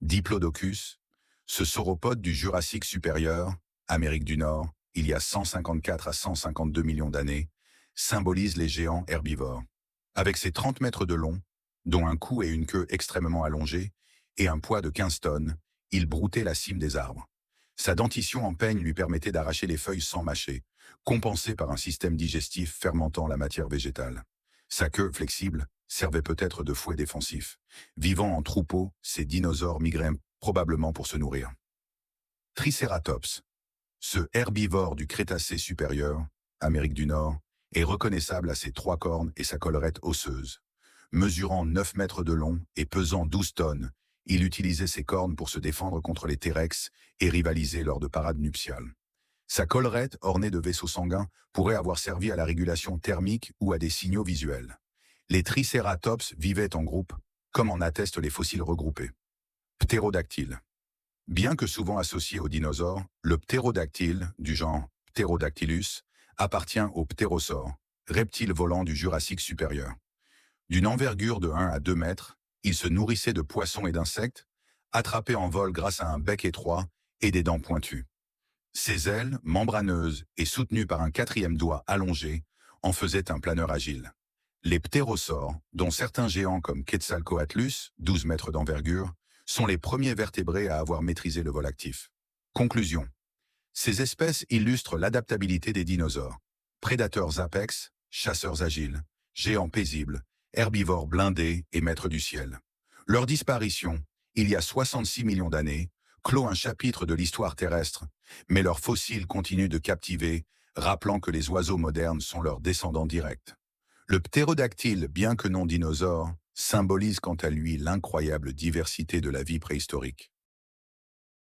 Diplodocus, ce sauropode du Jurassique supérieur, Amérique du Nord, il y a 154 à 152 millions d'années, symbolise les géants herbivores. Avec ses 30 mètres de long, dont un cou et une queue extrêmement allongés, et un poids de 15 tonnes, il broutait la cime des arbres. Sa dentition en peigne lui permettait d'arracher les feuilles sans mâcher, compensée par un système digestif fermentant la matière végétale. Sa queue flexible servait peut-être de fouet défensif. Vivant en troupeau, ces dinosaures migraient probablement pour se nourrir. Triceratops, ce herbivore du Crétacé supérieur, Amérique du Nord, est reconnaissable à ses 3 cornes et sa collerette osseuse. Mesurant 9 mètres de long et pesant 12 tonnes, il utilisait ses cornes pour se défendre contre les T-Rex et rivaliser lors de parades nuptiales. Sa collerette, ornée de vaisseaux sanguins, pourrait avoir servi à la régulation thermique ou à des signaux visuels. Les Triceratops vivaient en groupe, comme en attestent les fossiles regroupés. Ptérodactyle. Bien que souvent associé aux dinosaures, le ptérodactyle, du genre Pterodactylus, appartient aux ptérosaures, reptiles volants du Jurassique supérieur. D'une envergure de 1 à 2 mètres, il se nourrissait de poissons et d'insectes, attrapés en vol grâce à un bec étroit et des dents pointues. Ses ailes, membraneuses et soutenues par un 4e doigt allongé, en faisaient un planeur agile. Les ptérosaures, dont certains géants comme Quetzalcoatlus, 12 mètres d'envergure, sont les premiers vertébrés à avoir maîtrisé le vol actif. Conclusion. Ces espèces illustrent l'adaptabilité des dinosaures. Prédateurs apex, chasseurs agiles, géants paisibles, herbivores blindés et maîtres du ciel. Leur disparition, il y a 66 millions d'années, clôt un chapitre de l'histoire terrestre, mais leurs fossiles continuent de captiver, rappelant que les oiseaux modernes sont leurs descendants directs. Le ptérodactyle, bien que non dinosaure, symbolise quant à lui l'incroyable diversité de la vie préhistorique.